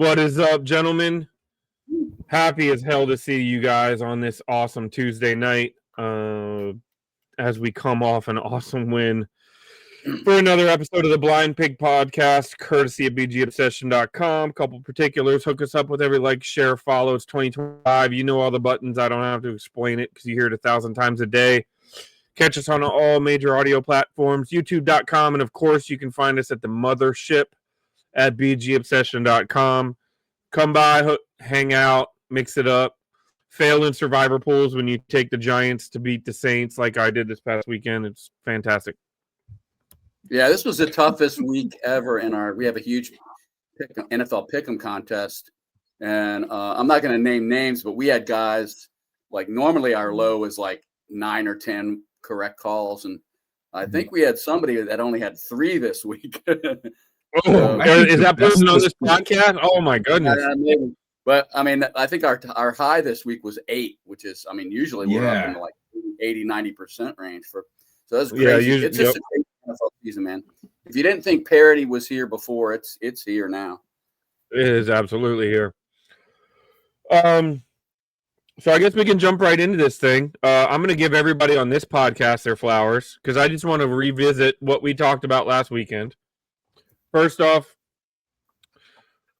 What is up, gentlemen? Happy as hell to see you guys on this awesome Tuesday night as we come off an awesome win for another episode of the Blind Pig Podcast, courtesy of bgobsession.com. Couple particulars. Hook us up with every like, share, follow. It's 2025. You know all the buttons. I don't have to explain it because you hear it 1,000 times a day. Catch us on all major audio platforms, youtube.com, and of course, you can find us at the mothership at bgobsession.com. Come by, hang out, mix it up. Fail in survivor pools when you take the Giants to beat the Saints like I did this past weekend. It's fantastic. Yeah, this was the toughest week ever we have a huge NFL pick'em contest. And I'm not going to name names, but we had guys like normally our low is like 9 or 10 correct calls. And I think we had somebody that only had 3 this week. Is that person on this podcast? Oh my goodness! But I mean, I think our high this week was 8, which is, I mean, usually we're up in the like 80-90% range so that's crazy. Yeah, it's just a great NFL season, man. If you didn't think parity was here before, it's here now. It is absolutely here. So I guess we can jump right into this thing. I'm going to give everybody on this podcast their flowers because I just want to revisit what we talked about last weekend. First off,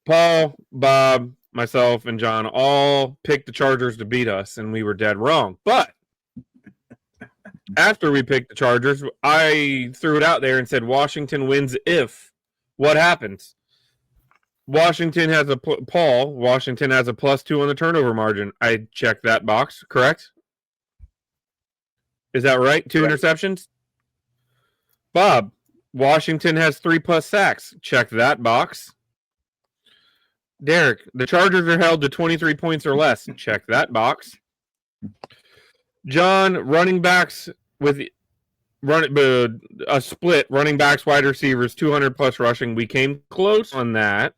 Paul, Bob, myself, and John all picked the Chargers to beat us, and we were dead wrong. But after we picked the Chargers, I threw it out there and said Washington wins if. What happens? Washington has a +2 on the turnover margin. I checked that box, correct? Is that right? 2 interceptions? Bob, Washington has 3+ sacks. Check that box. Derek, the Chargers are held to 23 points or less. Check that box. John, running backs with a split, running backs, wide receivers, 200+ rushing. We came close on that.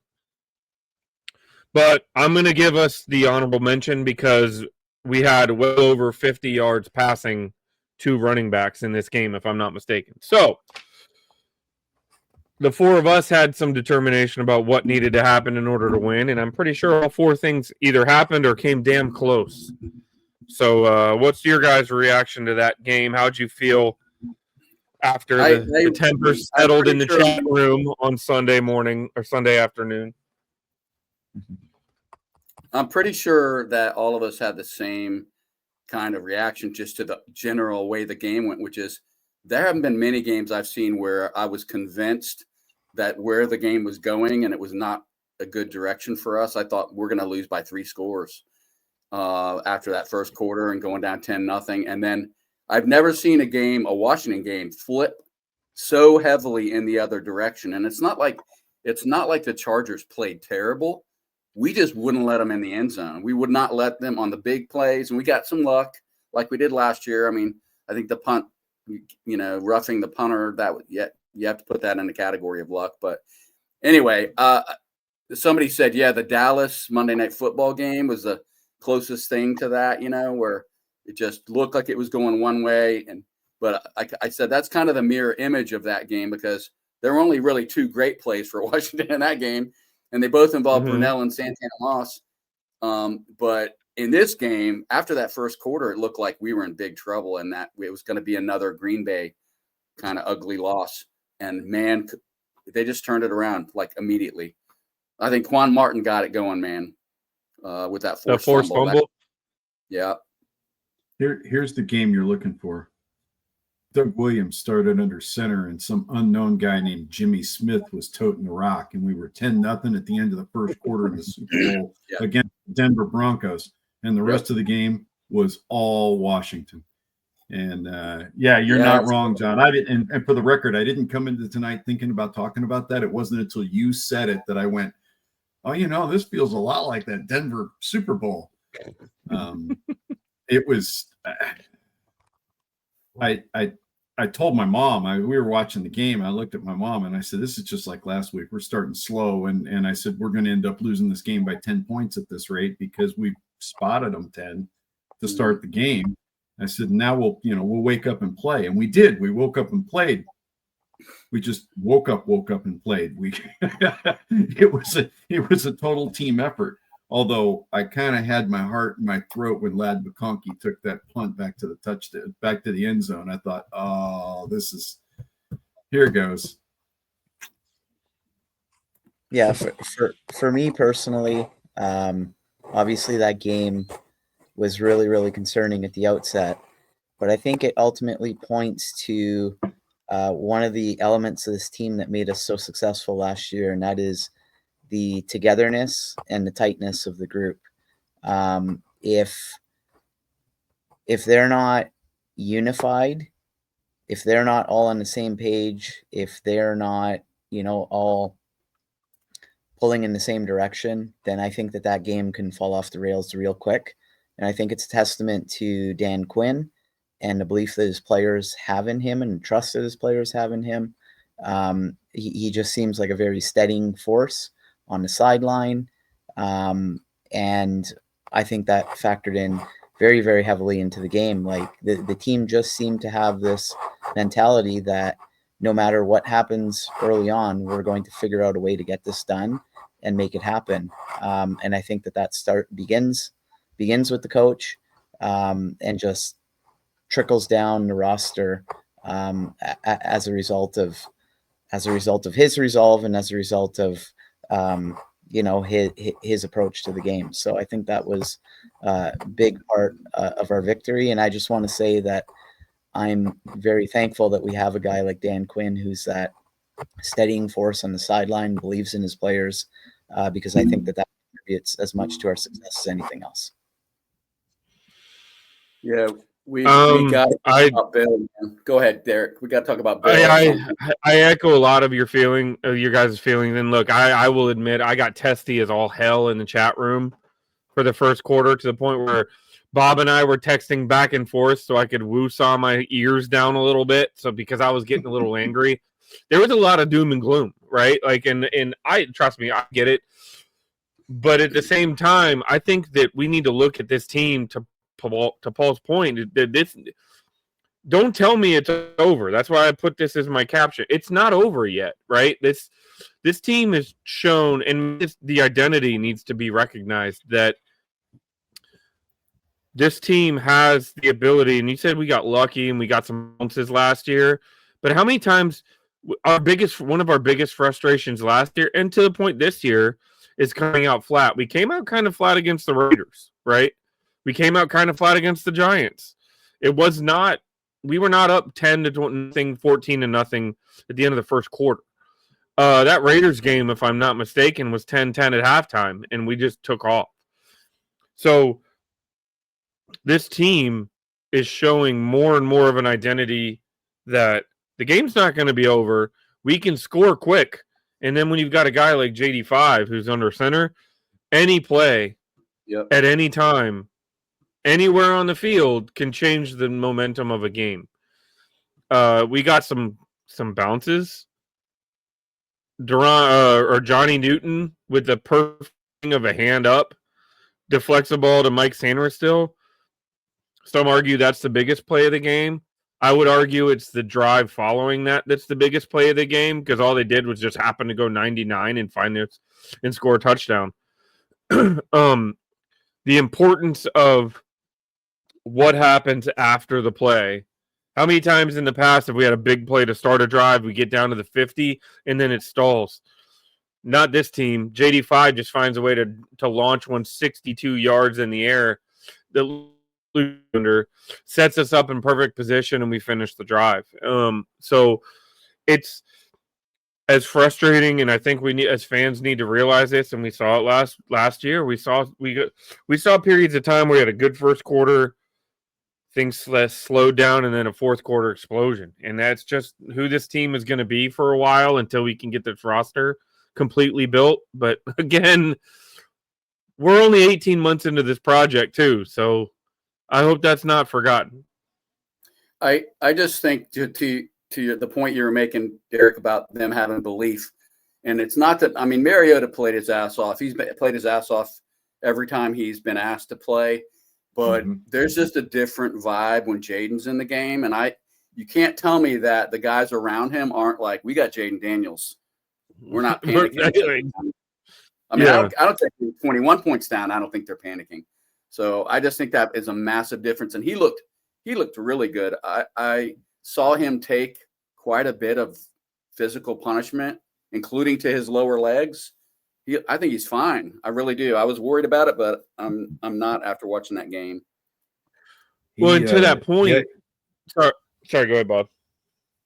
But I'm going to give us the honorable mention because we had well over 50 yards passing to running backs in this game, if I'm not mistaken. So the 4 of us had some determination about what needed to happen in order to win, and I'm pretty sure all 4 things either happened or came damn close. So what's your guys' reaction to that game? How'd you feel after the tempers settled in the chat room on Sunday morning or Sunday afternoon? I'm pretty sure that all of us had the same kind of reaction just to the general way the game went, which is there haven't been many games I've seen where I was convinced that where the game was going and it was not a good direction for us. I thought we're going to lose by 3 scores after that first quarter and going down 10-0. And then I've never seen a Washington game flip so heavily in the other direction. And it's not like the Chargers played terrible. We just wouldn't let them in the end zone. We would not let them on the big plays. And we got some luck like we did last year. I mean, I think the punt, roughing the punter, you have to put that in the category of luck. But anyway, somebody said, the Dallas Monday Night Football game was the closest thing to that, where it just looked like it was going one way. But I said that's kind of the mirror image of that game because there were only really 2 great plays for Washington in that game, and they both involved Brunell and Santana Moss. But in this game, after that first quarter, it looked like we were in big trouble and that it was going to be another Green Bay kind of ugly loss. And, man, they just turned it around, like, immediately. I think Quan Martin got it going, man, with that forced fumble. Yeah. Here's the game you're looking for. Doug Williams started under center, and some unknown guy named Jimmy Smith was toting the rock, and we were 10-0 at the end of the first quarter in the Super Bowl against the Denver Broncos, and the rest of the game was all Washington. And you're not wrong, John. And for the record, I didn't come into tonight thinking about talking about that. It wasn't until you said it that I went, oh, this feels a lot like that Denver Super Bowl. It was. I told my mom, we were watching the game. I looked at my mom and I said, this is just like last week. We're starting slow. And I said, we're going to end up losing this game by 10 points at this rate because we spotted them 10 to start the game. I said, now we'll wake up and play. And we did. We woke up and played. We just woke up and played. It was a total team effort. Although I kind of had my heart in my throat when Lad McConkey took that punt back to the end zone. I thought, oh, here it goes. Yeah, for me personally, obviously that game was really, really concerning at the outset, but I think it ultimately points to one of the elements of this team that made us so successful last year, and that is the togetherness and the tightness of the group. If they're not unified, if they're not all on the same page, if they're not, all pulling in the same direction, then I think that game can fall off the rails real quick. And I think it's a testament to Dan Quinn and the belief that his players have in him and the trust that his players have in him. He just seems like a very steadying force on the sideline. And I think that factored in very, very heavily into the game. Like the team just seemed to have this mentality that no matter what happens early on, we're going to figure out a way to get this done and make it happen. And I think that begins with the coach and just trickles down the roster as a result of his resolve and as a result of his approach to the game. So I think that was a big part of our victory. And I just want to say that I'm very thankful that we have a guy like Dan Quinn, who's that steadying force on the sideline, believes in his players, because I think that contributes as much to our success as anything else. Yeah, we got to talk about Bill. Go ahead, Derek. We got to talk about Bill. I echo a lot of your guys' feelings. And look, I will admit I got testy as all hell in the chat room for the first quarter, to the point where Bob and I were texting back and forth so I could woo-saw my ears down a little bit. So because I was getting a little angry, there was a lot of doom and gloom, right? Like, and I, trust me, I get it. But at the same time, I think that we need to look at this team to Paul's point. Don't tell me it's over. That's why I put this as my caption. It's not over yet, right? This team has shown, and the identity needs to be recognized, that this team has the ability. And you said we got lucky and we got some bounces last year, but how many times one of our biggest frustrations last year, and to the point this year, is coming out flat. We came out kind of flat against the Raiders, right? We came out kind of flat against the Giants. We were not up 10-0, 14-0 at the end of the first quarter. That Raiders game, if I'm not mistaken, was 10-10 at halftime, and we just took off. So this team is showing more and more of an identity that the game's not going to be over. We can score quick. And then when you've got a guy like JD5 who's under center, any play at any time, anywhere on the field can change the momentum of a game. We got some bounces. Johnny Newton with the perfect of a hand up, deflects the ball to Mike Sainristil. Some argue that's the biggest play of the game. I would argue it's the drive following that's the biggest play of the game, because all they did was just happen to go 99 and find it and score a touchdown. The importance of what happens after the play. How many times in the past have we had a big play to start a drive, we get down to the 50, and then it stalls? Not this team. JD5 just finds a way to launch 162 yards in the air. The sets us up in perfect position, and we finish the drive. So it's as frustrating, and I think we as fans need to realize this, and we saw it last year. We saw periods of time where we had a good first quarter, things slowed down, and then a fourth quarter explosion. And that's just who this team is going to be for a while until we can get this roster completely built. But again, we're only 18 months into this project too, so I hope that's not forgotten. I just think to the point you were making, Derek, about them having belief, and it's not that, I mean, Mariota played his ass off. He's played his ass off every time he's been asked to play, but there's just a different vibe when Jaden's in the game, and you can't tell me that the guys around him aren't like, we got Jaden Daniels. We're not panicking. I mean, Yeah. I don't think 21 points down. I don't think they're panicking. So I just think that is a massive difference. And he looked really good. I saw him take quite a bit of physical punishment, including to his lower legs. I think he's fine. I really do. I was worried about it, but I'm not after watching that game. Well, and to that point, sorry, go ahead, Bob.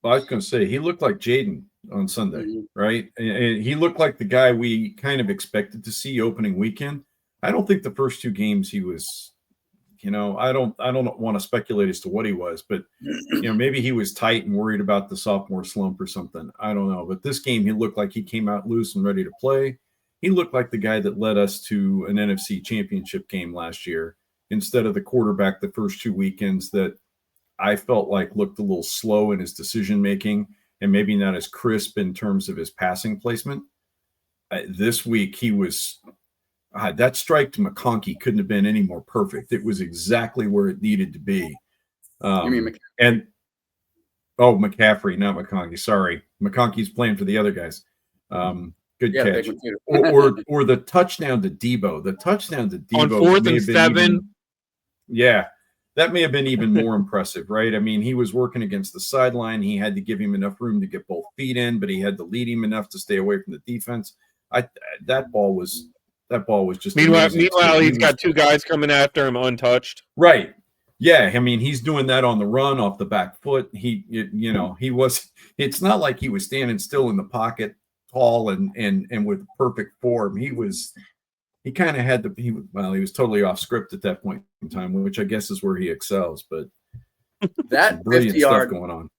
Well, I was going to say, he looked like Jaden on Sunday, right? And he looked like the guy we kind of expected to see opening weekend. I don't think the first two games he was, I don't want to speculate as to what he was, but maybe he was tight and worried about the sophomore slump or something. I don't know. But this game, he looked like he came out loose and ready to play. He looked like the guy that led us to an NFC championship game last year instead of the quarterback the first two weekends that I felt like looked a little slow in his decision making and maybe not as crisp in terms of his passing placement. This week, he was that strike to McConkey couldn't have been any more perfect. It was exactly where it needed to be. You mean McCaffrey, not McConkey. Sorry, McConkey's playing for the other guys. Good catch. or the touchdown to Debo. The touchdown to Debo on 4th and 7. That may have been even more impressive, right? I mean, he was working against the sideline. He had to give him enough room to get both feet in, but he had to lead him enough to stay away from the defense. That ball was just meanwhile he's got two guys coming after him untouched. Right. Yeah, I mean, he's doing that on the run off the back foot. It's not like he was standing still in the pocket tall and with perfect form. He was totally off script at that point in time, which I guess is where he excels. But that brilliant stuff going on.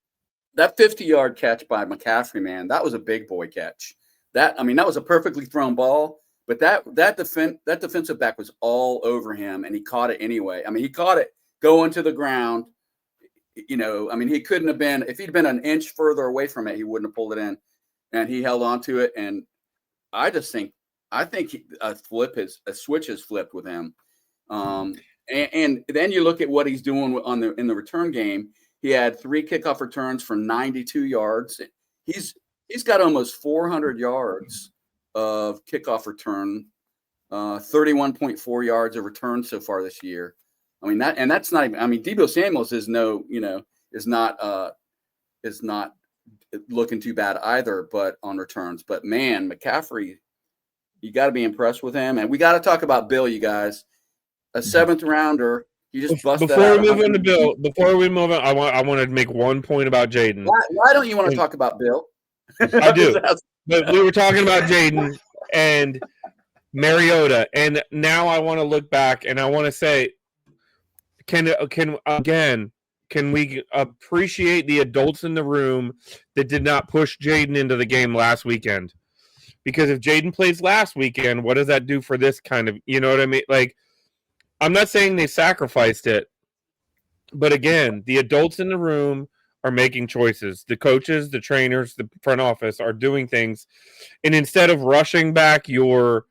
That 50-yard catch by McCaffrey, man, that was a big boy catch. That was a perfectly thrown ball, but that defensive back was all over him, and he caught it anyway. I mean, he caught it going to the ground. I mean, he couldn't have been, if he'd been an inch further away from it, he wouldn't have pulled it in, and he held on to it. And I think a switch has flipped with him. And then you look at what he's doing in the return game. He had 3 kickoff returns for 92 yards. He's got almost 400 yards of kickoff return, 31.4 yards of return so far this year. I mean, that's not even, I mean, Deebo Samuels is not looking too bad either, but on returns. But man, McCaffrey, you got to be impressed with him. And we got to talk about Bill, you guys. A 7th rounder. You just busted before we move on to Bill. Before we move on, I want to make one point about Jaden. Why don't you want to talk about Bill? I do. But we were talking about Jaden and Mariota, and now I want to look back and I want to say, can we appreciate the adults in the room that did not push Jaden into the game last weekend? Because if Jaden plays last weekend, what does that do for this kind of, you know what I mean? Like, I'm not saying they sacrificed it, but again, the adults in the room are making choices. The coaches, the trainers, the front office are doing things, and instead of rushing back your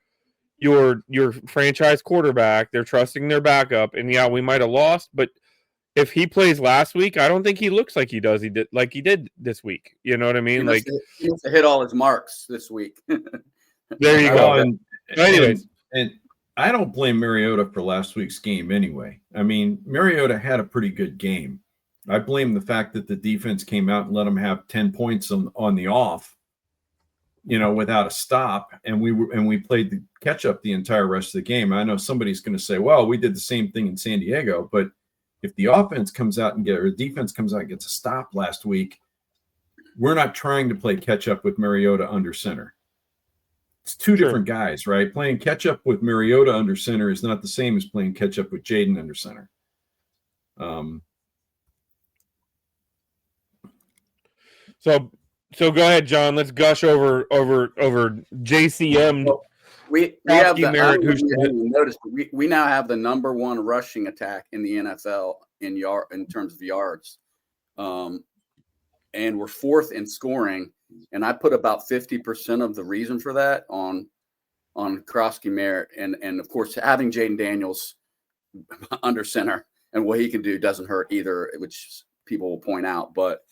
franchise quarterback, they're trusting their backup. And yeah, we might have lost, but if he plays last week, I don't think he looks like he does. He did this week. You know what I mean? He needs to hit all his marks this week. There you go. Anyways, and I don't blame Mariota for last week's game anyway. I mean, Mariota had a pretty good game. I blame the fact that the defense came out and let him have 10 points on the off, without a stop, and we played the catch up the entire rest of the game. I know somebody's going to say, well, we did the same thing in San Diego, but if the offense comes out or the defense comes out and gets a stop last week, we're not trying to play catch up with Mariota under center. It's two different guys, right? Playing catch up with Mariota under center is not the same as playing catch up with Jaden under center. So go ahead, John. Let's gush over JCM. We have we now have the number 1 rushing attack in the NFL in terms of yards, and we're 4th in scoring. And I put about 50% of the reason for that on Krosky Merritt, and of course having Jaden Daniels under center and what he can do doesn't hurt either, which people will point out. But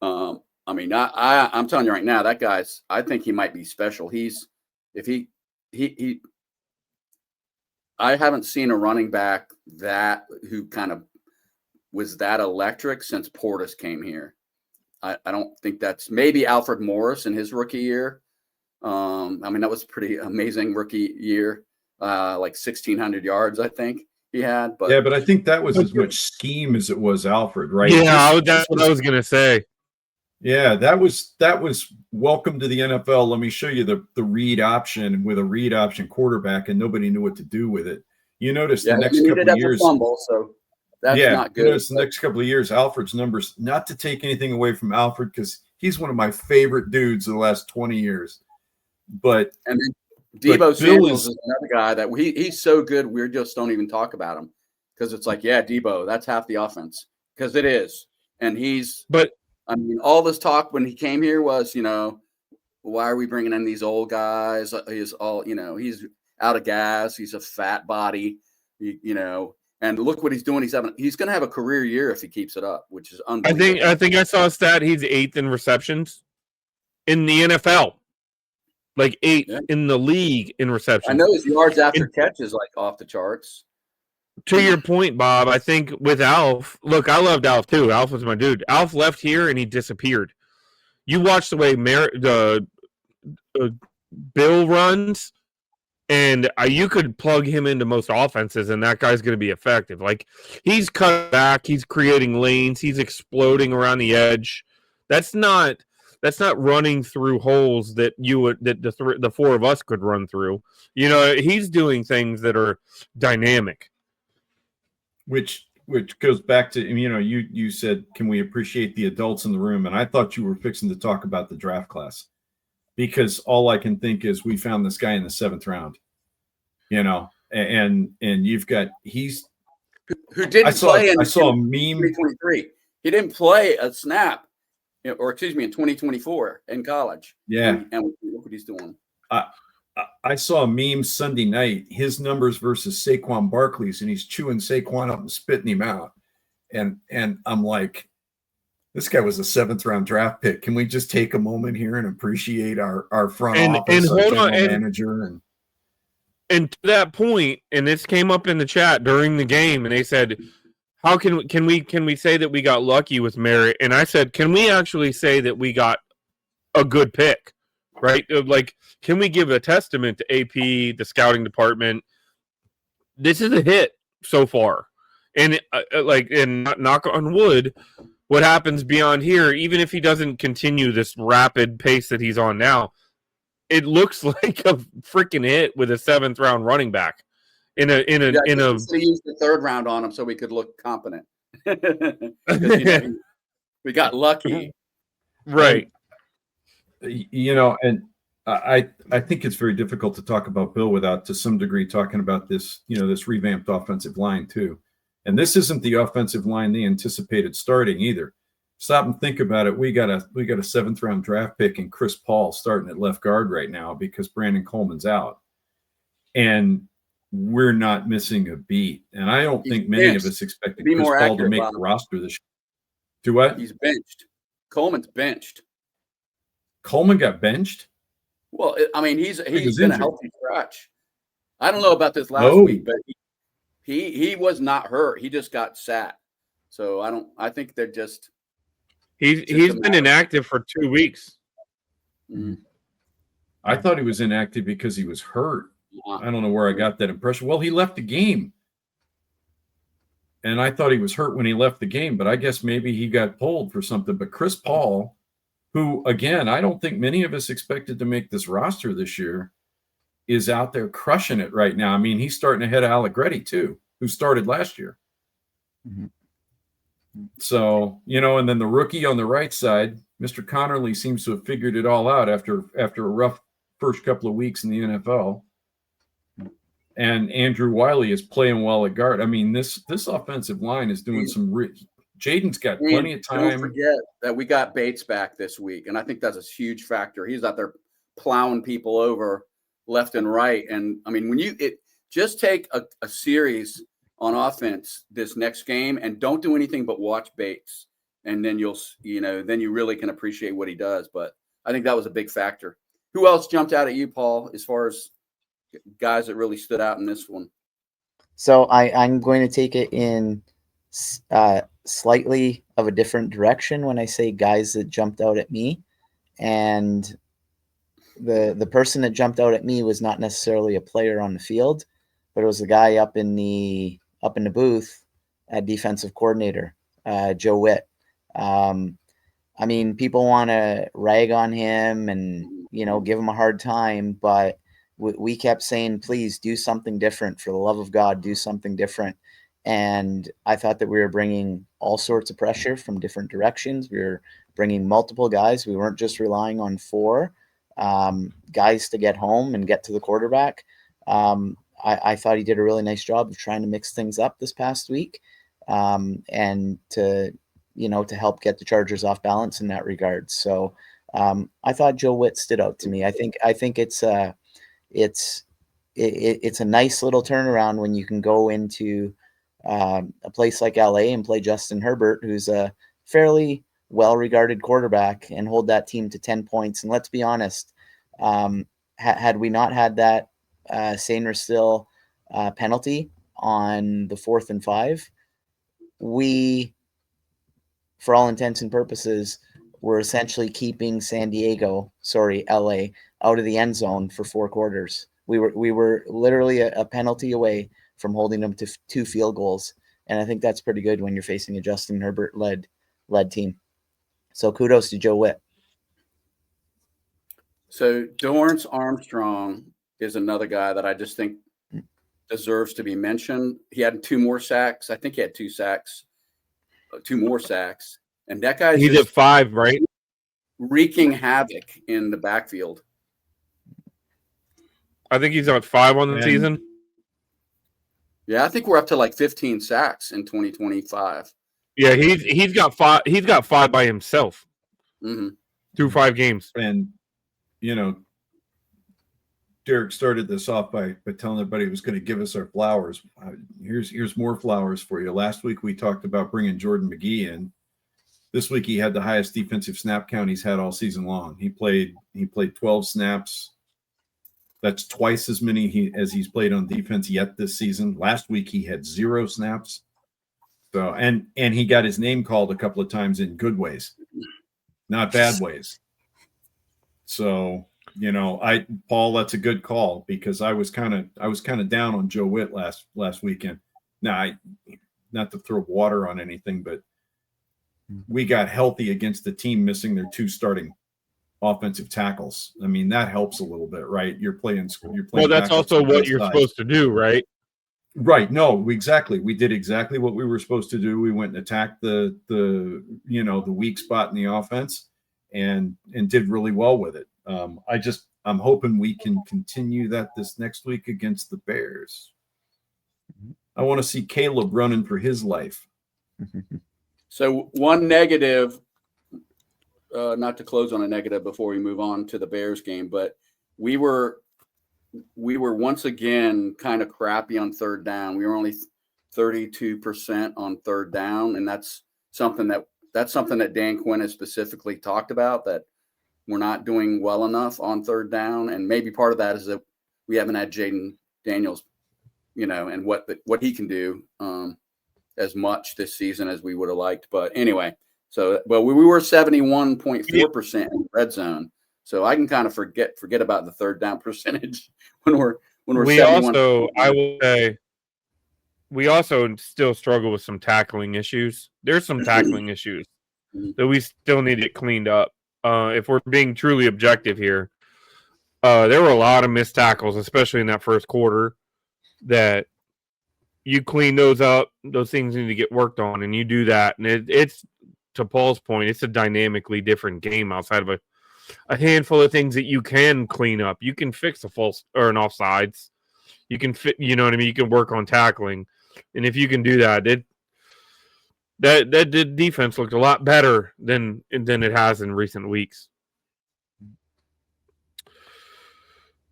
I mean, I'm telling you right now, that guy's. I think he might be special. I haven't seen a running back who kind of was that electric since Portis came here. I don't think that's maybe Alfred Morris in his rookie year. I mean, that was a pretty amazing rookie year, like 1,600 yards, I think he had. But yeah, but I think that was as much scheme as it was Alfred, right? Yeah, that's what I was gonna say. Yeah, that was welcome to the NFL. Let me show you the read option with a read option quarterback, and nobody knew what to do with it. You notice the next couple of years, fumble, so that's not good. You notice the next couple of years, Alfred's numbers. Not to take anything away from Alfred, because he's one of my favorite dudes of the last 20 years. But and then Deebo Samuels is another guy that he's so good we just don't even talk about him, because it's like, yeah, Deebo, that's half the offense, because it is, and I mean, all this talk when he came here was, why are we bringing in these old guys? He's out of gas. He's a fat body, and look what he's doing. He's going to have a career year if he keeps it up, which is unbelievable. I think I saw a stat. He's 8th in receptions in the NFL, like 8th in the league in receptions. I know his yards after catch is like off the charts. To your point, Bob, I think with Alf, look, I loved Alf too. Alf was my dude. Alf left here and he disappeared. You watch the way Bill runs, and you could plug him into most offenses, and that guy's going to be effective. Like, he's cut back, he's creating lanes, he's exploding around the edge. That's not running through holes that the four of us could run through. He's doing things that are dynamic. Which goes back to, you said, can we appreciate the adults in the room? And I thought you were fixing to talk about the draft class, because all I can think is we found this guy in the 7th round, and you've got, who didn't play in I saw a meme. 2023. He didn't play a snap, in 2024 in college. Yeah. And look what he's doing. I saw a meme Sunday night, his numbers versus Saquon Barkley's, and he's chewing Saquon up and spitting him out. And I'm like, this guy was a 7th round draft pick. Can we just take a moment here and appreciate our front office, our general manager? And to that point, and this came up in the chat during the game, and they said, how can we say that we got lucky with Merritt? And I said, can we actually say that we got a good pick? Right? Like, can we give a testament to AP, the scouting department? This is a hit so far. And knock on wood, what happens beyond here, even if he doesn't continue this rapid pace that he's on now, it looks like a freaking hit with a 7th round running back. We used the 3rd round on him so we could look competent. We got lucky. Right. And I think it's very difficult to talk about Bill without, to some degree, talking about this, this revamped offensive line too. And this isn't the offensive line they anticipated starting either. Stop and think about it. We got a 7th round draft pick in Chris Paul starting at left guard right now because Brandon Coleman's out, and we're not missing a beat. And I don't think many of us expected Chris Paul to make the roster this year. Do what? He's benched. Coleman's benched. Coleman got benched? Well, I mean, he's been a healthy scratch. I don't know about this last week, but he was not hurt. He just got sat. So I think they're just. He's been inactive for 2 weeks. Mm-hmm. I thought he was inactive because he was hurt. I don't know where I got that impression. Well, he left the game. And I thought he was hurt when he left the game, but I guess maybe he got pulled for something. But Chris Paul, who, again, I don't think many of us expected to make this roster this year, is out there crushing it right now. I mean, he's starting ahead of Allegretti, too, who started last year. Mm-hmm. So, and then the rookie on the right side, Mr. Connerly, seems to have figured it all out after a rough first couple of weeks in the NFL. And Andrew Wiley is playing well at guard. I mean, this offensive line is doing some Jaden's got plenty of time. Don't forget that we got Bates back this week, and I think that's a huge factor. He's out there plowing people over left and right. And, I mean, just take a series on offense this next game and don't do anything but watch Bates. and then then you really can appreciate what he does. But I think that was a big factor. Who else jumped out at you, Paul, as far as guys that really stood out in this one? So I'm going to take it in slightly of a different direction when I say guys that jumped out at me. And the person that jumped out at me was not necessarily a player on the field, but it was the guy up in the booth at defensive coordinator, Joe Witt. I mean, people want to rag on him and, give him a hard time, but we kept saying, please do something different. For the love of God, do something different. And I thought that we were bringing all sorts of pressure from different directions. We were bringing multiple guys. We weren't just relying on 4 guys to get home and get to the quarterback. I thought he did a really nice job of trying to mix things up this past week, and to help get the Chargers off balance in that regard. So I thought Joe Witt stood out to me. I think it's a nice little turnaround when you can go into a place like LA and play Justin Herbert, who's a fairly well-regarded quarterback, and hold that team to 10 points. And let's be honest, had we not had that Sainer Still penalty on the 4th and 5, we, for all intents and purposes, were essentially keeping LA, out of the end zone for 4 quarters. We were literally a penalty away from holding them to 2 field goals. And I think that's pretty good when you're facing a Justin Herbert led team. So kudos to Joe Witt. So Dorrance Armstrong is another guy that I just think deserves to be mentioned. He had 2 more sacks. I think he had 2 sacks, 2 more sacks. And that guy's He's at 5, right? Wreaking havoc in the backfield. I think he's at 5 on the season. Yeah, I think we're up to like 15 sacks in 2025. Yeah, he's got 5. He's got 5 by himself through 5 games. And Derek started this off by telling everybody he was going to give us our flowers. Here's more flowers for you. Last week we talked about bringing Jordan McGee in. This week he had the highest defensive snap count he's had all season long. He played 12 snaps. That's twice as many as he's played on defense yet this season. Last week he had 0 snaps. So and he got his name called a couple of times in good ways, not bad ways. So, Paul, that's a good call, because I was kind of down on Joe Witt last weekend. Now, not to throw water on anything, but we got healthy against the team missing their 2 starting offensive tackles. I mean, that helps a little bit, right? You're playing. Well, that's also what you're supposed to do, right? Right. No, exactly. We did exactly what we were supposed to do. We went and attacked the weak spot in the offense and did really well with it. I'm hoping we can continue that this next week against the Bears. I want to see Caleb running for his life. So one negative, not to close on a negative before we move on to the Bears game, but we were once again kind of crappy on 3rd down. We were only 32% on 3rd down, and that's something that Dan Quinn has specifically talked about, that we're not doing well enough on 3rd down. And maybe part of that is that we haven't had Jaden Daniels, and what he can do as much this season as we would have liked. But anyway, we were 71.4% in the red zone. So I can kind of forget about the 3rd down percentage when we're we also, I will say, we also still struggle with some tackling issues. There's some tackling issues that we still need it cleaned up. If we're being truly objective here, there were a lot of missed tackles, especially in that first quarter, that you clean those up. Those things need to get worked on, and you do that. And it's, to Paul's point, it's a dynamically different game outside of a handful of things that you can clean up. You can fix a false or an offsides. You can fit, you know what I mean? You can work on tackling. And if you can do that, that defense looked a lot better than it has in recent weeks.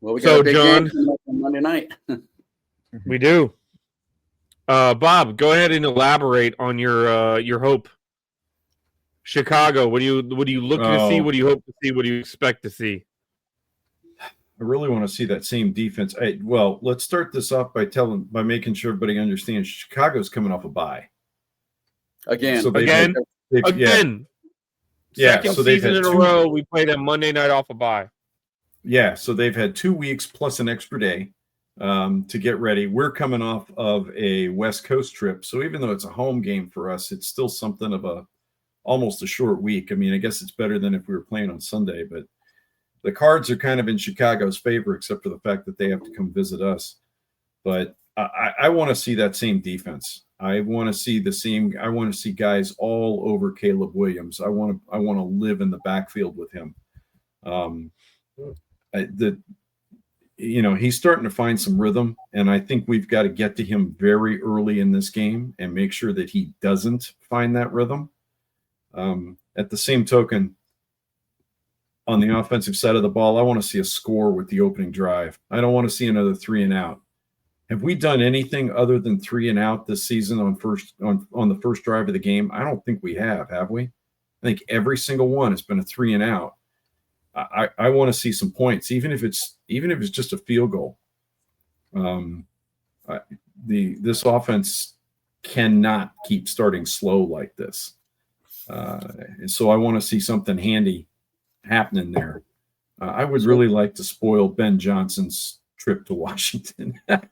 Well, we got a big game on Monday night. We do. Bob, go ahead and elaborate on your hope. Chicago. What do you look to see? What do you hope to see? What do you expect to see? I really want to see that same defense. Well, let's start this off by making sure everybody understands Chicago's coming off a bye. Again. So Again. Yeah, Second so they've season had in a row, we play them Monday night off a bye. Yeah, so they've had 2 weeks plus an extra day to get ready. We're coming off of a West Coast trip, so even though it's a home game for us, it's still something of almost a short week. I mean, I guess it's better than if we were playing on Sunday, but the cards are kind of in Chicago's favor, except for the fact that they have to come visit us. But I want to see that same defense. I want to see guys all over Caleb Williams. I want to live in the backfield with him. He's starting to find some rhythm, and I think we've got to get to him very early in this game and make sure that he doesn't find that rhythm. At the same token, on the offensive side of the ball, I want to see a score with the opening drive. I don't want to see another 3 and out. Have we done anything other than 3 and out this season on the first drive of the game? I don't think we have we? I think every single one has been a 3 and out. I want to see some points, even if it's just a field goal. This offense cannot keep starting slow like this, and so I want to see something handy happening there. I would really like to spoil Ben Johnson's trip to Washington. and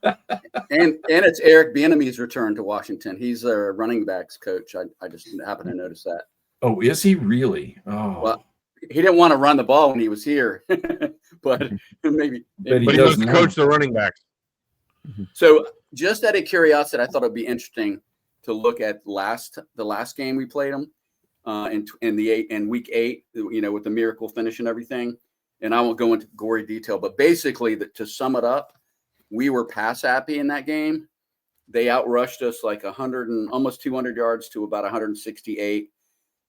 it's Eric Bieniemy's return to Washington. He's a running backs coach. I just happened to notice that. Oh, is he really? Oh, well, he didn't want to run the ball when he was here, but maybe. But he does coach the running backs. So, just out of curiosity, I thought it'd be interesting to look at the last game we played them in week 8. With the miracle finish and everything. And I won't go into gory detail, but basically, to sum it up, we were pass happy in that game. They outrushed us like 100 and almost 200 yards to about 168.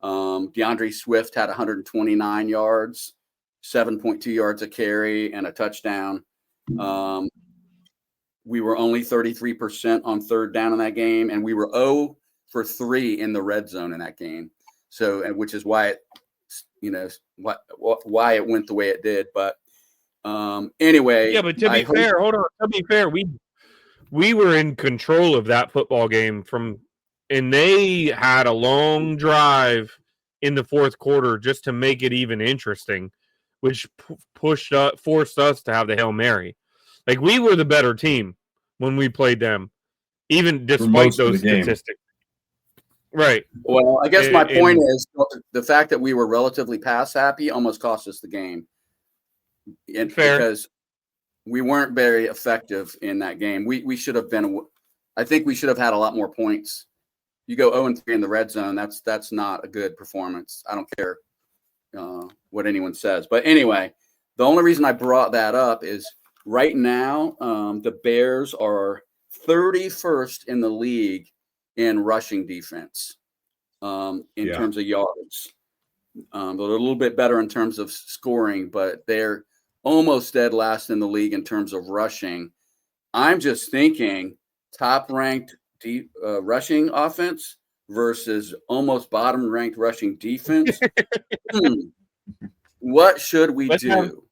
DeAndre Swift had 129 yards, 7.2 yards a carry, and a touchdown. We were only 33% on third down in that game, and we were 0 for 3 in the red zone in that game. So, which is why it, why it went the way it did. But anyway, yeah. But to be fair, we were in control of that football game and they had a long drive in the fourth quarter just to make it even interesting, which forced us to have the Hail Mary. Like, we were the better team when we played them, even despite those statistics. Right. Well, I guess my point is the fact that we were relatively pass happy almost cost us the game. And fair. Because we weren't very effective in that game. We should have been. I think we should have had a lot more points. You go 0 and 3 in the red zone. That's not a good performance. I don't care what anyone says. But anyway, the only reason I brought that up is right now the Bears are 31st in the league in rushing defense in terms of yards. They're a little bit better in terms of scoring, but they're almost dead last in the league in terms of rushing. I'm just thinking top-ranked rushing offense versus almost bottom-ranked rushing defense. What should we do?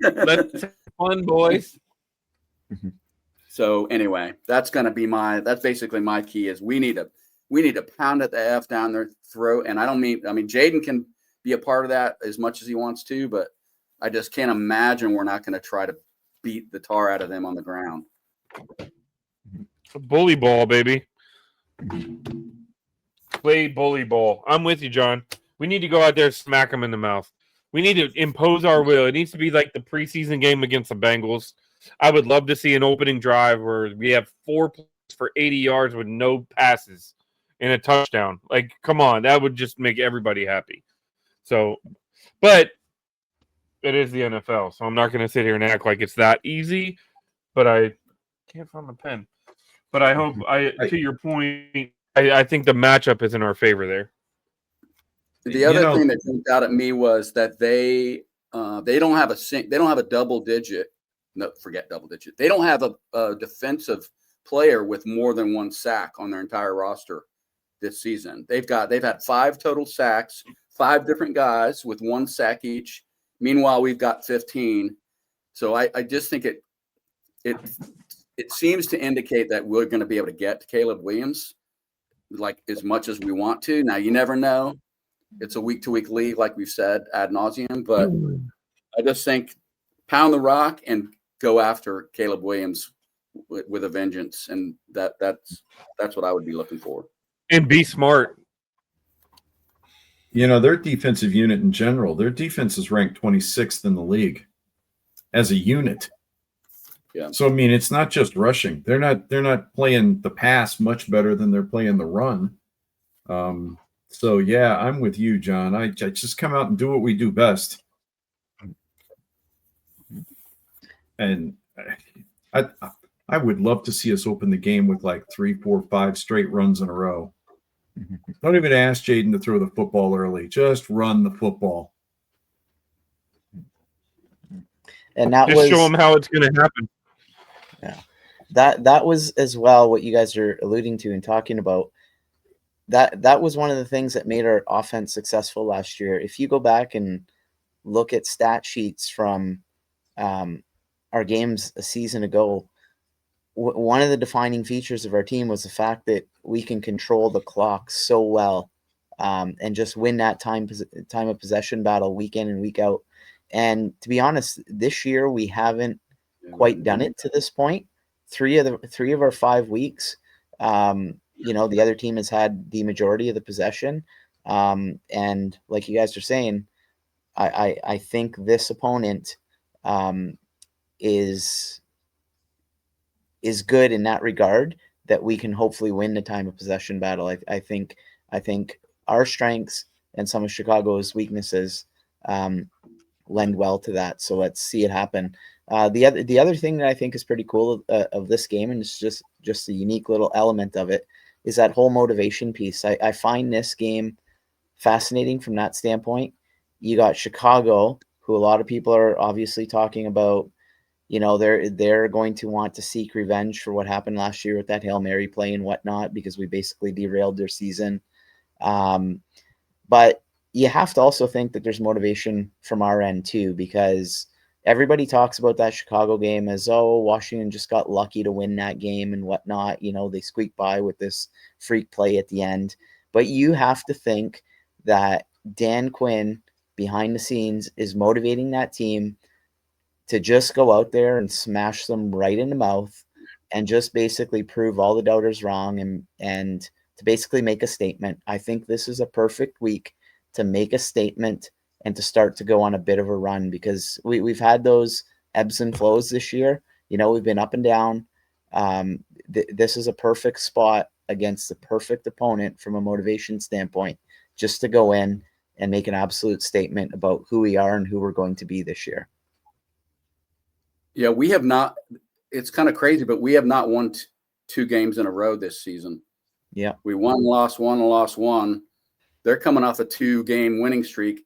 Let's have fun, boys. So anyway, that's basically my key is we need to pound it the F down their throat. And I mean, Jaden can be a part of that as much as he wants to, but I just can't imagine we're not going to try to beat the tar out of them on the ground. Bully ball, baby. Play bully ball. I'm with you, John. We need to go out there and smack them in the mouth. We need to impose our will. It needs to be like the preseason game against the Bengals. I would love to see an opening drive where we have 4 plays for 80 yards with no passes and a touchdown. Like, come on. That would just make everybody happy. So, but it is the NFL, so I'm not going to sit here and act like it's that easy, but I can't find my pen. But I hope, to your point, I think the matchup is in our favor there. The other thing that jumped out at me was that they don't have a double digit. No, forget double digit. They don't have a defensive player with more than 1 sack on their entire roster this season. They've had 5 total sacks 5 different guys with 1 sack each. Meanwhile, we've got 15. So I just think it seems to indicate that we're going to be able to get to Caleb Williams like as much as we want to. Now, you never know. It's a week-to-week league, like we've said ad nauseum. But I just think pound the rock and go after Caleb Williams with a vengeance, and that's what I would be looking for. And be smart. You know, their defensive unit in general, their defense is ranked 26th in the league as a unit. Yeah. So I mean, it's not just rushing. They're not playing the pass much better than they're playing the run. So yeah, I'm with you, John. I just come out and do what we do best. And I would love to see us open the game with like 3, 4, 5 straight runs in a row. Don't even ask Jaden to throw the football early. Just run the football. And that Just was show them how it's going to happen. Yeah, that was as well what you guys are alluding to and talking about. That was one of the things that made our offense successful last year. If you go back and look at stat sheets from our games a season ago, one of the defining features of our team was the fact that we can control the clock so well and just win that time of possession battle week in and week out. And to be honest, this year we haven't quite done it to this point. 3 of our 5 weeks, the other team has had the majority of the possession. And like you guys are saying, I think this opponent is good in that regard, that we can hopefully win the time of possession battle. I think our strengths and some of Chicago's weaknesses lend well to that. So let's see it happen. The other thing that I think is pretty cool of this game, and it's just a unique little element of it, is that whole motivation piece. I find this game fascinating from that standpoint. You got Chicago, who a lot of people are obviously talking about. They're going to want to seek revenge for what happened last year with that Hail Mary play and whatnot, because we basically derailed their season. But you have to also think that there's motivation from our end too, because everybody talks about that Chicago game as, oh, Washington just got lucky to win that game and whatnot. They squeaked by with this freak play at the end. But you have to think that Dan Quinn behind the scenes is motivating that team to just go out there and smash them right in the mouth and just basically prove all the doubters wrong and to basically make a statement. I think this is a perfect week to make a statement and to start to go on a bit of a run, because we've had those ebbs and flows this year. We've been up and down. This is a perfect spot against the perfect opponent from a motivation standpoint, just to go in and make an absolute statement about who we are and who we're going to be this year. Yeah, we have not. It's kind of crazy, but we have not won 2 games in a row this season. Yeah, we won, lost one. They're coming off a 2-game winning streak,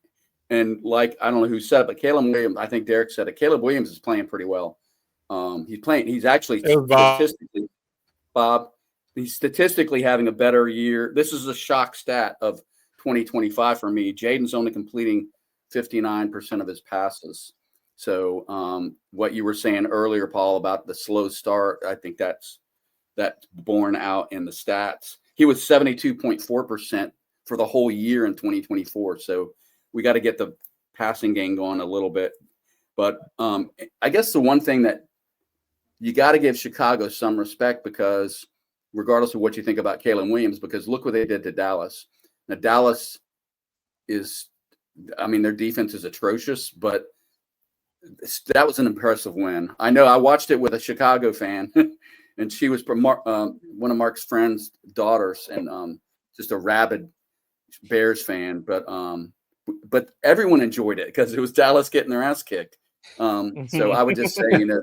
and like, I don't know who said it, but Caleb Williams, I think Derek said it. Caleb Williams is playing pretty well. He's actually statistically, Bob. He's statistically having a better year. This is a shock stat of 2025 for me. Jaden's only completing 59% of his passes. So what you were saying earlier, Paul, about the slow start, I think that's borne out in the stats. He was 72.4% for the whole year in 2024. So we got to get the passing game going a little bit. But I guess the one thing that you got to give Chicago some respect, because regardless of what you think about Caleb Williams, because look what they did to Dallas. Now, Dallas their defense is atrocious, but that was an impressive win. I know I watched it with a Chicago fan, and she was one of Mark's friend's daughters, and just a rabid Bears fan. But everyone enjoyed it because it was Dallas getting their ass kicked. So I would just say, they're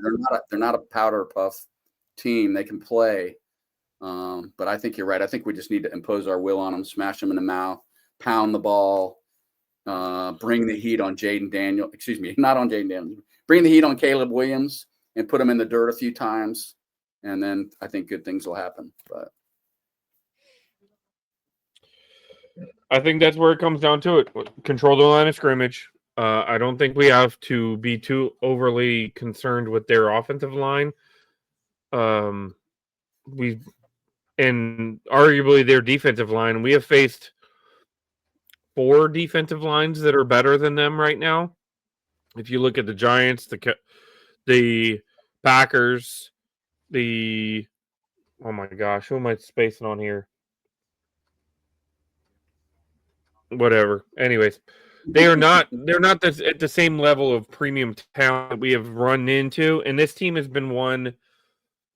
not a powder puff team. They can play, but I think you're right. I think we just need to impose our will on them, smash them in the mouth, pound the ball. Bring the heat on Jaden Daniel. Excuse me, not on Jaden Daniel. Bring the heat on Caleb Williams and put him in the dirt a few times, and then I think good things will happen. But I think that's where it comes down to it. Control the line of scrimmage. I don't think we have to be too overly concerned with their offensive line. And arguably their defensive line. We have faced 4 defensive lines that are better than them right now. If you look at the Giants, the Packers, oh my gosh, who am I spacing on here? Whatever. Anyways, they're not at the same level of premium talent that we have run into, and this team has been one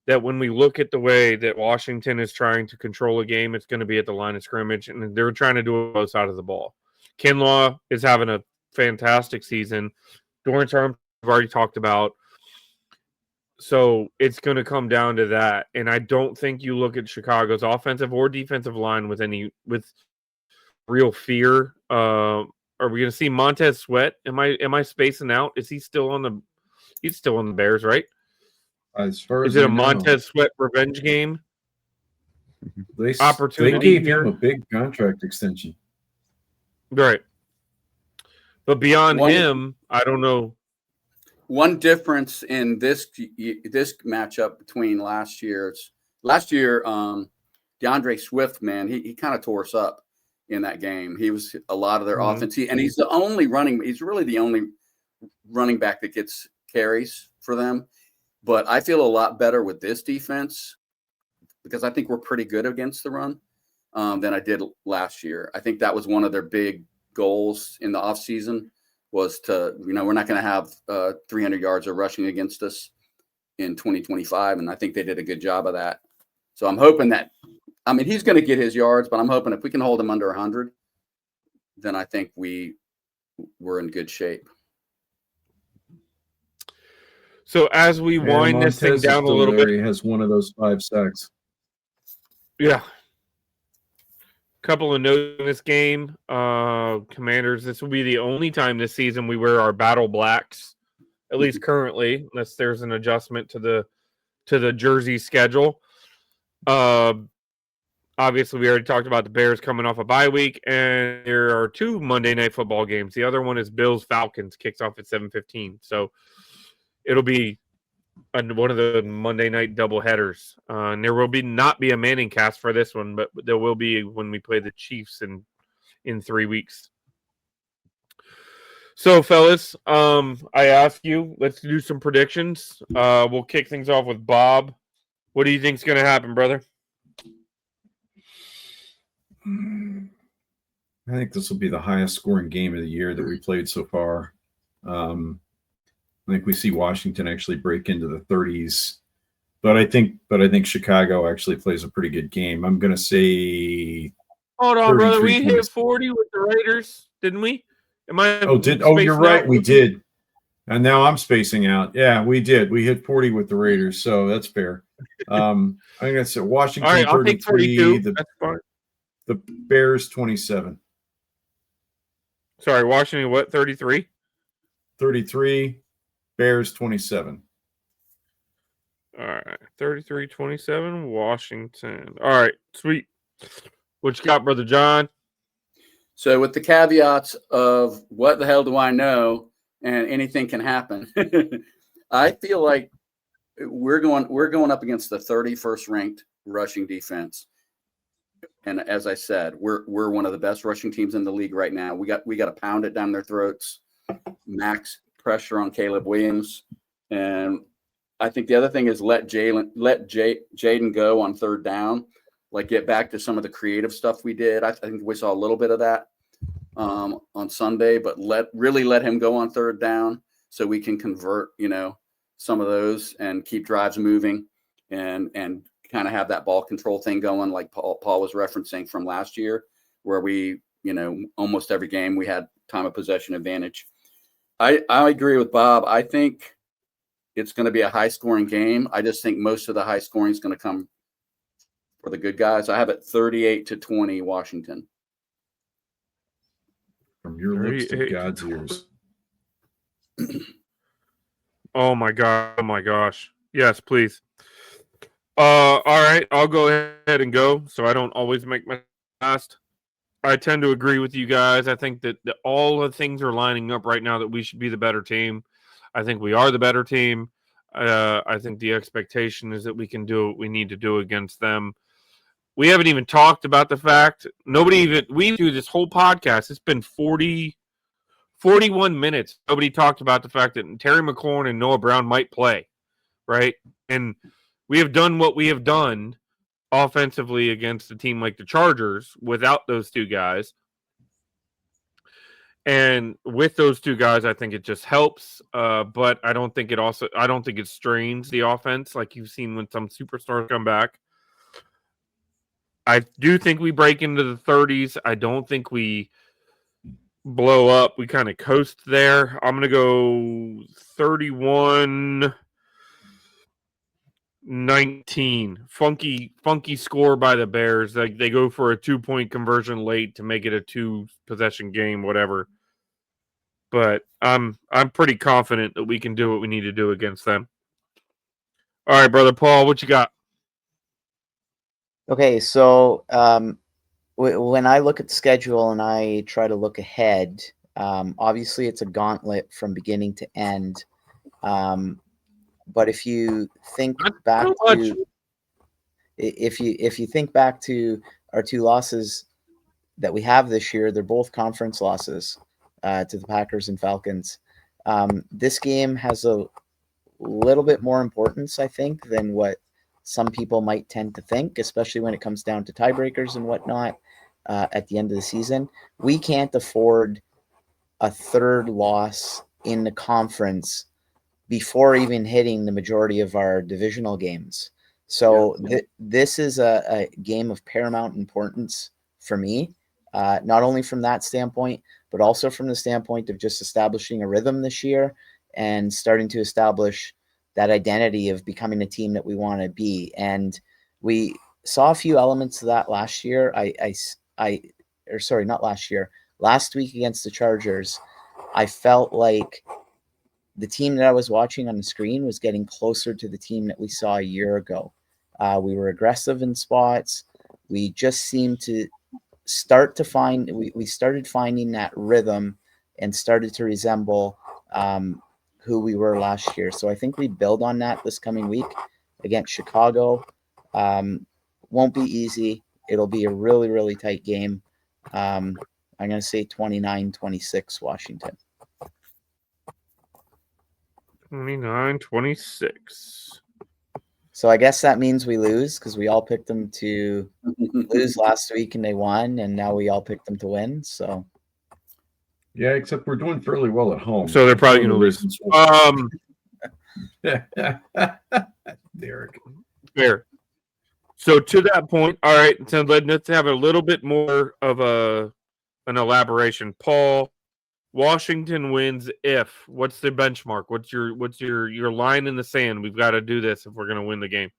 that when we look at the way that Washington is trying to control a game, it's going to be at the line of scrimmage, and they're trying to do it both sides of the ball. Kinlaw is having a fantastic season. Dorrance Arm, I've already talked about. So it's going to come down to that, and I don't think you look at Chicago's offensive or defensive line with real fear. Are we going to see Montez Sweat? Am I spacing out? Is he still on the? He's still on the Bears, right? As far as Is it I a know, Montez Sweat revenge game? they opportunity gave him a big contract extension. Right. But beyond him, I don't know. One difference in this matchup between last year, DeAndre Swift, man, he kind of tore us up in that game. He was a lot of their offense, and he's really the only running back that gets carries for them. But I feel a lot better with this defense because I think we're pretty good against the run than I did last year. I think that was one of their big goals in the offseason was to, we're not going to have 300 yards of rushing against us in 2025. And I think they did a good job of that. So I'm hoping that, he's going to get his yards, but I'm hoping if we can hold him under 100, then I think we're in good shape. So as we wind this thing down a little bit, he has one of those 5 sacks. Yeah. Couple of notes in this game. Commanders, this will be the only time this season we wear our battle blacks, at least currently, unless there's an adjustment to the jersey schedule. Obviously, we already talked about the Bears coming off a bye week, and there are 2 Monday Night Football games. The other one is Bills-Falcons, kicks off at 7:15. So it'll be one of the Monday night doubleheaders. And there will not be a Manning cast for this one, but there will be when we play the Chiefs in 3 weeks. So, fellas, I ask you, let's do some predictions. We'll kick things off with Bob. What do you think's going to happen, brother? I think this will be the highest scoring game of the year that we played so far. I think we see Washington actually break into the 30s, but I think Chicago actually plays a pretty good game. I'm going to say. Hold on, brother. We hit 40 with the Raiders, didn't we? You're right. We did. And now I'm spacing out. Yeah, we did. We hit 40 with the Raiders, so that's fair. I'm going to say Washington. All right, I'll take 42. That's fine. The Bears 27. Sorry, Washington. What? 33. 33. Bears 27. All right, 33-27, Washington. All right, sweet. What you got, Brother John? So with the caveats of what the hell do I know and anything can happen, I feel like we're going up against the 31st ranked rushing defense. And as I said, we're one of the best rushing teams in the league right now. We got to pound it down their throats, max pressure on Caleb Williams. And I think the other thing is let Jaden go on 3rd down, like get back to some of the creative stuff we did. I think we saw a little bit of that on Sunday, but let him go on 3rd down so we can convert, some of those and keep drives moving and kind of have that ball control thing going like Paul was referencing from last year where we, almost every game we had time of possession advantage. I agree with Bob. I think it's going to be a high-scoring game. I just think most of the high scoring is going to come for the good guys. I have it 38-20 Washington. From your lips to God's ears. Oh my God! Oh my gosh! Yes, please. All right, I'll go ahead and go, so I don't always make my last. I tend to agree with you guys. I think that all the things are lining up right now that we should be the better team. I think we are the better team. I think the expectation is that we can do what we need to do against them. We haven't even talked about the fact we do this whole podcast. It's been 41 minutes. Nobody talked about the fact that Terry McLaurin and Noah Brown might play, right? And we have done what we have done offensively against a team like the Chargers without those two guys. And with those two guys, I think it just helps. But I don't think it strains the offense like you've seen when some superstars come back. I do think we break into the 30s. I don't think we blow up. We kind of coast there. I'm going to go 31-19. Funky score by the Bears. They go for a 2-point conversion late to make it a 2-possession game, whatever. But I'm pretty confident that we can do what we need to do against them. All right, brother Paul, what you got? Okay, so when I look at the schedule and I try to look ahead, obviously it's a gauntlet from beginning to end. But if you think back to if you think back to our two losses that we have this year, they're both conference losses to the Packers and Falcons. This game has a little bit more importance, I think, than what some people might tend to think, especially when it comes down to tiebreakers and whatnot at the end of the season. We can't afford a third loss in the conference before even hitting the majority of our divisional games. So this is a game of paramount importance for me, not only from that standpoint, but also from the standpoint of just establishing a rhythm this year and starting to establish that identity of becoming a team that we want to be. And we saw a few elements of that last year. Last week against the Chargers, I felt like the team that I was watching on the screen was getting closer to the team that we saw a year ago. We were aggressive in spots. We just seemed to started finding that rhythm and started to resemble who we were last year. So I think we build on that this coming week against Chicago. Won't be easy. It'll be a really, really tight game. I'm going to say 29-26 Washington. 29-26. So I guess that means we lose because we all picked them to lose last week and they won, and now we all picked them to win. So yeah, except we're doing fairly well at home. So they're probably going to lose. Derek. Fair. So to that point, all right. So let's have a little bit more of an elaboration. Paul, Washington wins if. What's the benchmark? What's your line in the sand? We've got to do this if we're going to win the game.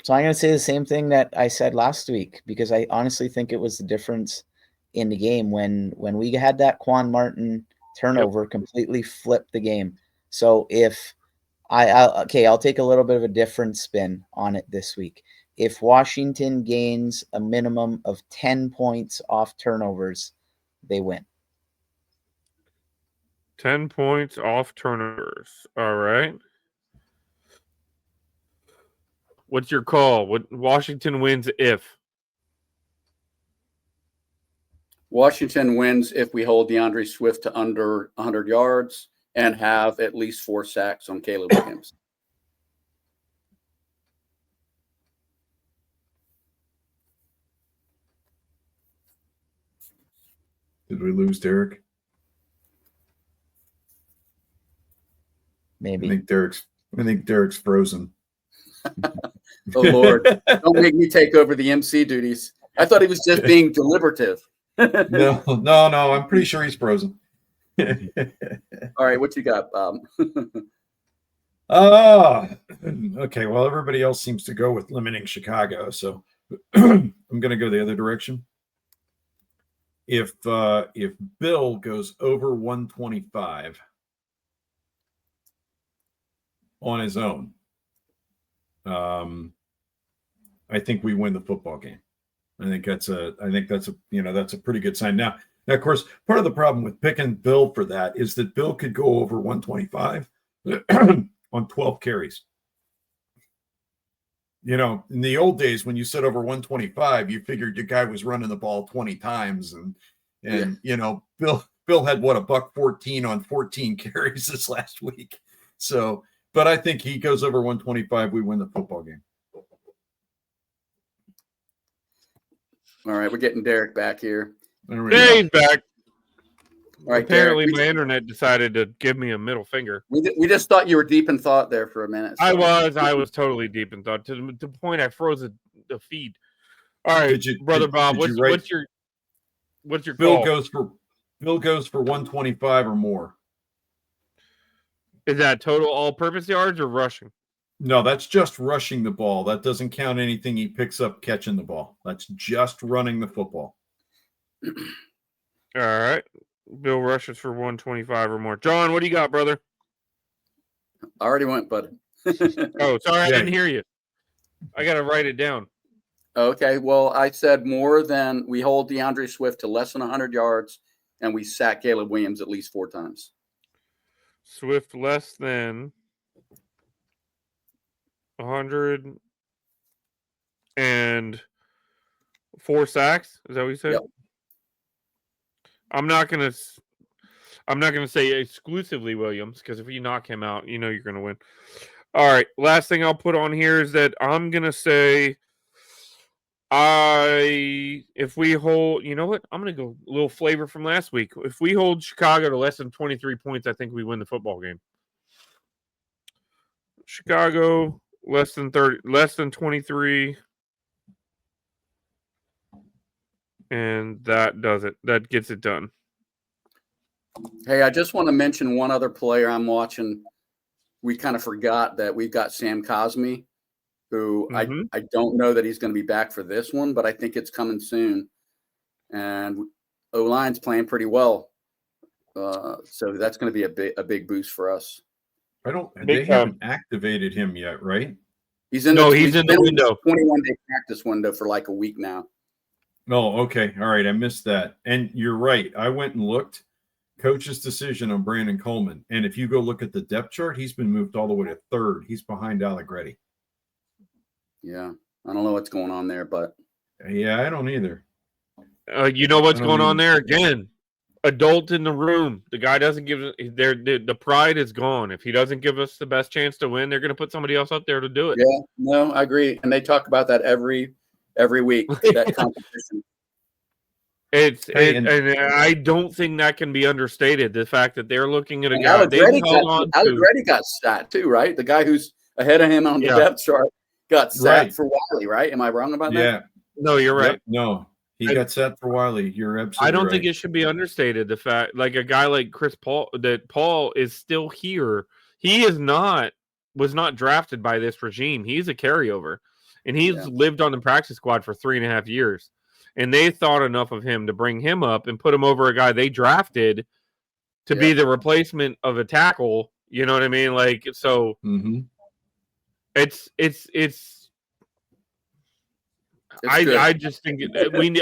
So I'm going to say the same thing that I said last week, because I honestly think it was the difference in the game when we had that Quan Martin turnover completely flipped the game. So if I'll take a little bit of a different spin on it this week. If Washington gains a minimum of 10 points off turnovers, they win. 10 points off turnovers. All right. What's your call? What Washington wins if? Washington wins if we hold DeAndre Swift to under 100 yards and have at least 4 sacks on Caleb Williams. Did we lose Derek? Maybe. I think Derek's frozen. Oh Lord! Don't make me take over the MC duties. I thought he was just being deliberative. No. I'm pretty sure he's frozen. All right, what you got, Bob? Okay. Well, everybody else seems to go with limiting Chicago, so I'm going to go the other direction. If Bill goes over 125 on his own, I think we win the football game. I think that's a that's a pretty good sign. Now, of course, part of the problem with picking Bill for that is that Bill could go over 125 on 12 carries. In the old days when you said over 125, you figured your guy was running the ball 20 times, and Bill had a $114 on 14 carries this last week. So, but I think he goes over 125, we win the football game. All right, we're getting Derek back here. Hey, he's back. All right, Apparently, Derek, my internet decided to give me a middle finger. We just thought you were deep in thought there for a minute. So. I was totally deep in thought to the point I froze the feed. All right, brother Bob, what's your Bill call? goes for 125 or more. Is that total all-purpose yards or rushing? No, that's just rushing the ball. That doesn't count anything he picks up catching the ball. That's just running the football. All right. Bill rushes for 125 or more. John, what do you got, brother? I already went, bud. Oh, sorry, I didn't hear you. I got to write it down. Okay, well, I said more than we hold DeAndre Swift to less than 100 yards, and we sack Caleb Williams at least 4 times. Swift less than 100 and 4 sacks. Is that what you said? Yep. I'm not gonna say exclusively Williams, because if you knock him out, you're gonna win. All right. Last thing I'll put on here is that I'm gonna say if we hold, you know what? I'm gonna go a little flavor from last week. If we hold Chicago to less than 23 points, I think we win the football game. Chicago less than 23. And that does it. That gets it done. Hey, I just want to mention one other player I'm watching. We kind of forgot that we've got Sam Cosmi, who I don't know that he's going to be back for this one, but I think it's coming soon. And O-line's playing pretty well. So that's going to be a big boost for us. They haven't activated him yet, right? He's in the window. 21-day practice window for like a week now. Oh, okay. All right. I missed that. And you're right. I went and looked. Coach's decision on Brandon Coleman. And if you go look at the depth chart, he's been moved all the way to 3rd. He's behind Allegretti. Yeah. I don't know what's going on there, but. Yeah, I don't either. You know what's going on there? Again, adult in the room. The guy doesn't give the pride is gone. If he doesn't give us the best chance to win, they're going to put somebody else out there to do it. Yeah, no, I agree. And they talk about that every week, that competition. And I don't think that can be understated. The fact that they're looking at a guy. Allegretti got sat too, right? The guy who's ahead of him on the depth chart got sat for Wiley, right? Am I wrong about that? Yeah. No, you're right. Yep, no, he got sat for Wiley. You're absolutely right. I don't think it should be understated. The fact, like a guy like Paul is still here. He was not drafted by this regime. He's a carryover. And he's lived on the practice squad for 3.5 years. And they thought enough of him to bring him up and put him over a guy they drafted to be the replacement of a tackle. You know what I mean? Like, so it's I just think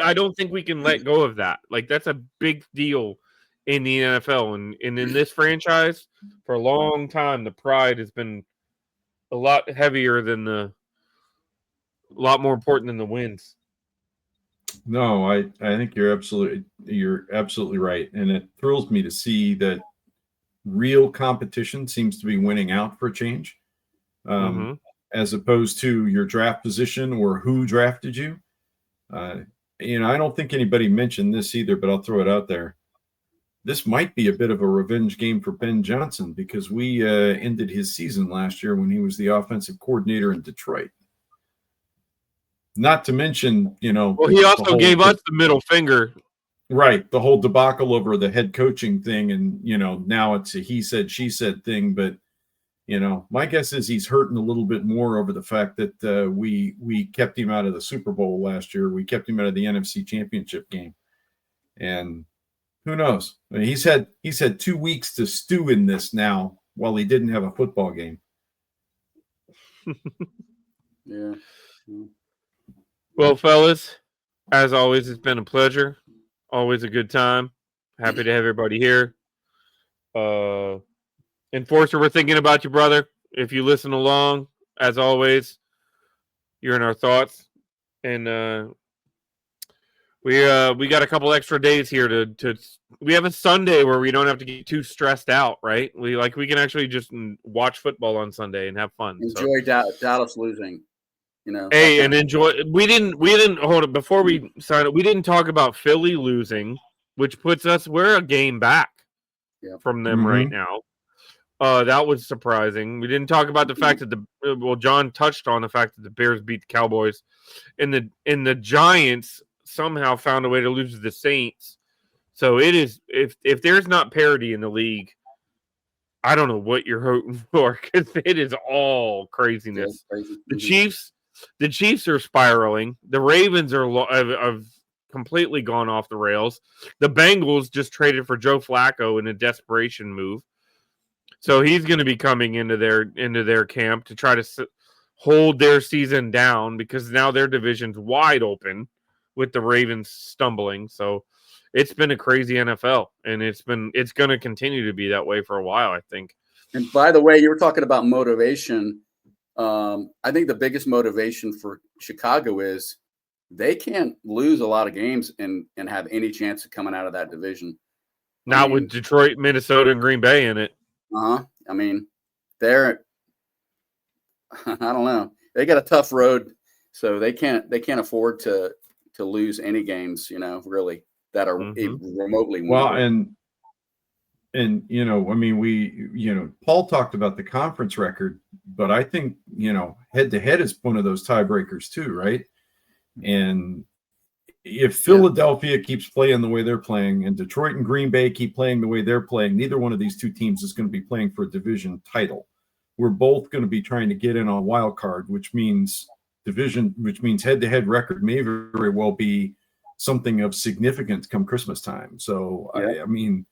I don't think we can let go of that. Like, that's a big deal in the NFL. And in this franchise, for a long time, the pride has been a lot heavier than a lot more important than the wins. No, I think you're absolutely right. And it thrills me to see that real competition seems to be winning out for a change. As opposed to your draft position or who drafted you. I don't think anybody mentioned this either, but I'll throw it out there. This might be a bit of a revenge game for Ben Johnson, because we ended his season last year when he was the offensive coordinator in Detroit. Not to mention, well, he also gave us the middle finger. Right. The whole debacle over the head coaching thing. And, now it's a he said, she said thing. But, my guess is he's hurting a little bit more over the fact that we kept him out of the Super Bowl last year. We kept him out of the NFC Championship game. And who knows? I mean, he's had 2 weeks to stew in this now while he didn't have a football game. Yeah. Well, fellas, As always, it's been a pleasure. Always a good time. Happy to have everybody here. Enforcer, we're thinking about you, brother. If you listen along, as always, you're in our thoughts. And we got a couple extra days here to we have a Sunday where we don't have to get too stressed out, right? We can actually just watch football on Sunday and have fun. Enjoy Dallas losing, you know. Hey, and enjoy. We didn't hold it before we signed it. We didn't talk about Philly losing, which puts us we're a game back from them right now. That was surprising. We didn't talk about the fact that John touched on the fact that the Bears beat the Cowboys, and the Giants somehow found a way to lose to the Saints. So it is if there's not parity in the league, I don't know what you're hoping for because it is all craziness. The Chiefs are spiraling. The Ravens have completely gone off the rails. The Bengals just traded for Joe Flacco in a desperation move. So he's going to be coming into their camp to try to hold their season down because now their division's wide open with the Ravens stumbling. So it's been a crazy NFL, and it's going to continue to be that way for a while, I think. And by the way, you were talking about motivation. I think the biggest motivation for Chicago is they can't lose a lot of games and have any chance of coming out of that division. Not with Detroit, Minnesota, and Green Bay in it. I mean, they're I don't know. They got a tough road, so they can't afford to lose any games, you know, really that are remotely winnable. Well, and you know, I mean, Paul talked about the conference record, but I think, you know, head to head is one of those tiebreakers too, right? And if Philadelphia keeps playing the way they're playing and Detroit and Green Bay keep playing the way they're playing, neither one of these two teams is going to be playing for a division title. We're both going to be trying to get in on a wild card, which means head-to-head record may very well be something of significance come Christmas time. So, I mean,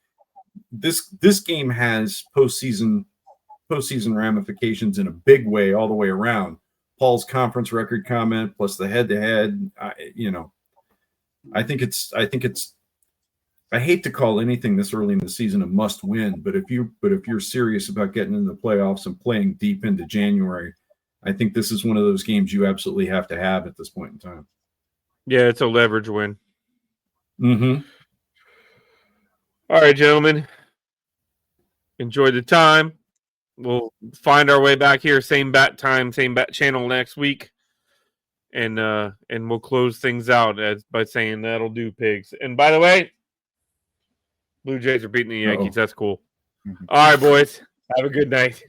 this game has postseason ramifications in a big way all the way around. Paul's conference record comment plus the head-to-head, I think it's I hate to call anything this early in the season a must win, but if you're serious about getting into the playoffs and playing deep into January, I think this is one of those games you absolutely have to have at this point in time. Yeah, it's a leverage win. Mm-hmm. All right, gentlemen. Enjoy the time. We'll find our way back here, same bat time, same bat channel next week. And we'll close things out by saying that'll do, pigs. And by the way, Blue Jays are beating the Yankees. That's cool. All right, boys. Have a good night.